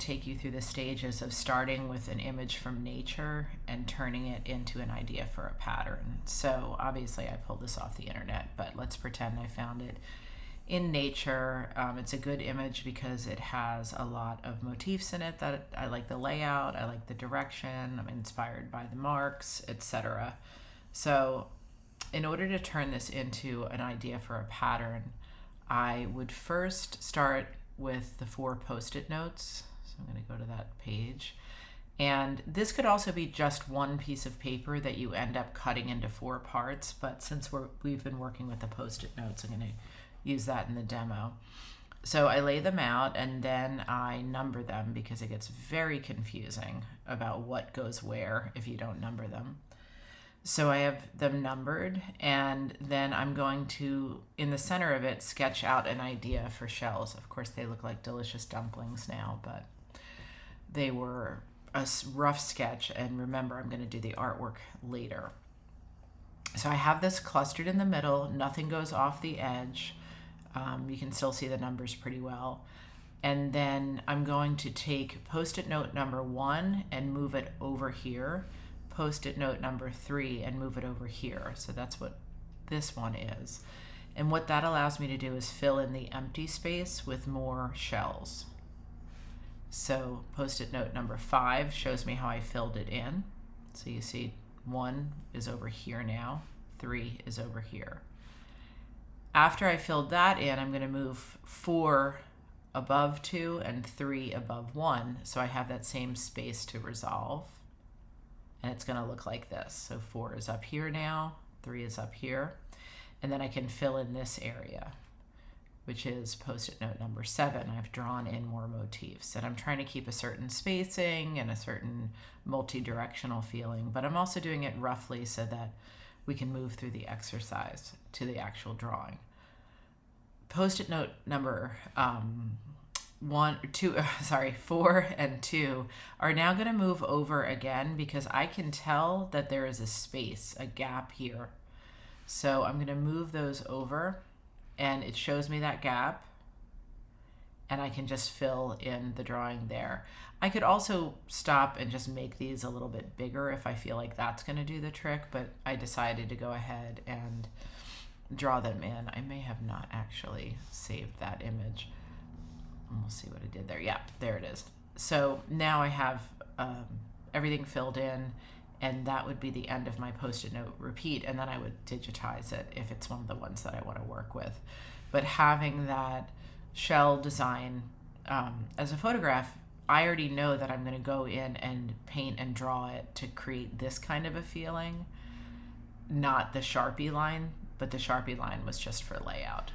take you through the stages of starting with an image from nature and turning it into an idea for a pattern. So obviously I pulled this off the internet, but let's pretend I found it in nature. It's a good image because it has a lot of motifs in it that I like the layout, I like the direction, I'm inspired by the marks, etc. So in order to turn this into an idea for a pattern, I would first start with the 4 post-it notes. So I'm going to go to that page. And this could also be just one piece of paper that you end up cutting into 4 parts, but since we've been working with the post-it notes, I'm going to use that in the demo. So I lay them out and then I number them because it gets very confusing about what goes where if you don't number them. So I have them numbered, and then I'm going to, in the center of it, sketch out an idea for shells. Of course, they look like delicious dumplings now, but they were a rough sketch, and remember, I'm going to do the artwork later. So I have this clustered in the middle. Nothing goes off the edge. You can still see the numbers pretty well. And then I'm going to take post-it note number 1 and move it over here. Post-it note number 3 and move it over here. So that's what this one is. And what that allows me to do is fill in the empty space with more shells. So post-it note number 5 shows me how I filled it in. So you see 1 is over here now, 3 is over here. After I filled that in, I'm going to move 4 above 2 and 3 above 1. So I have that same space to resolve. And it's going to look like this. So 4 is up here now, 3 is up here, and then I can fill in this area, which is post-it note number 7. I've drawn in more motifs, and I'm trying to keep a certain spacing and a certain multi-directional feeling, but I'm also doing it roughly so that we can move through the exercise to the actual drawing. Post-it note number 4 and 2 are now going to move over again because I can tell that there is a space, a gap here. So I'm going to move those over and it shows me that gap and I can just fill in the drawing there. I could also stop and just make these a little bit bigger if I feel like that's going to do the trick, but I decided to go ahead and draw them in. I may have not actually saved that image. We'll see what I did there. Yeah, there it is. So now I have everything filled in, and that would be the end of my post-it note repeat, and then I would digitize it if it's one of the ones that I want to work with. But having that shell design as a photograph, I already know that I'm going to go in and paint and draw it to create this kind of a feeling, not the Sharpie line, but the Sharpie line was just for layout.